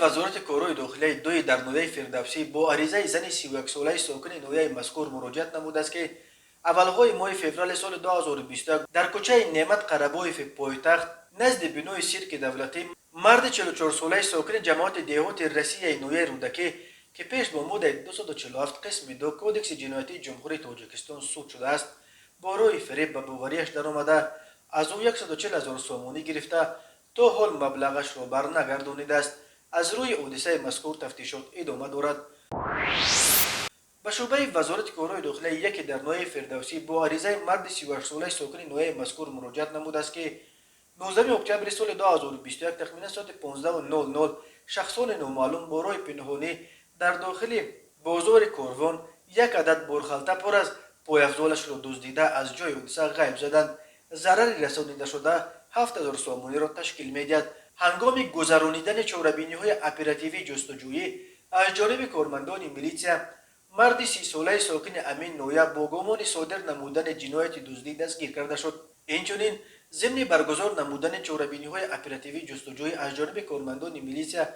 وزارت کارهای داخلی دوی در نویه فردوسی با عریضه زن 31 ساله ساکن نویه مذکور مراجعت نموده است که اولهای ماه فوریه سال 2021 در کوچه نعمت قربایف پایتخت نزد بنای سیرک دولتی مرد 44 ساله ساکن جماعت دیهات رسیه نویه رودکی که پیش با ماده 247 قسم 2 کودکس جنایتی جمهوری تاجیکستان صادر شده است با روی فریب به باوریش درآمده از او 140,000 سومانی گرفته تا حال مبلغش را برنگردانیده است. از روی حادثه مذکور تفتیشات ادامه دارد. به شعبه وزارت کارهای داخلی یکی در نویه فردوسی با عریضه مرد 38 ساله ساکن نویه مذکور مراجعت نموده است که 19 اکتبر سال 2021 تخمینا ساعت 15:00 شخصان نامعلوم با راه پنهانی در داخل بازار کاروان یک عدد بارخلطه پر از پایافزالش را دزدیده از جای حادثه غیب زدند. ضرر رسانیده شده 7,000 سومانی را تشکیل می‌دهد. هنگام گذرانیدن چاره‌بینی‌های اپراتیوی جستجویی از جانب کارمندان میلیسیا مرد 30 ساله ساکن امین نویه با گمان صادر نمودن جنایت دزدی دستگیر کرده شد. اینچنین ضمن برگزار نمودن چاره‌بینی‌های اپراتیوی جستجویی از جانب کارمندان میلیسیا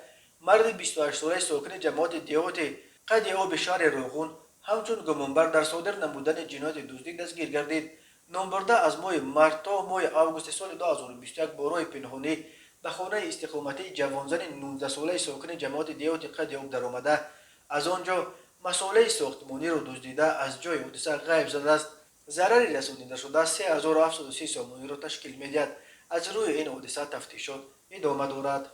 مرد 28 ساله ساکن جماعت دیهات قد آب شهر راغون همچون گمانبر در صادر نمودن جنایت دزدی دستگیر گردید. نامبرده از ماه مارت تا ماه آگوست سال 2021 با راه پنهانی به خانه استقامتی جوانزن 19 ساله ساکن جماعت دیهات قد آب درآمده از آنجا مسئله ساختمانی را دزدیده از جای حادثه غیب زده است. ضرر رسانیده شده 3730 سومانی را تشکیل می‌دهد. از روی این حادثه تفتیشات ادامه دارد.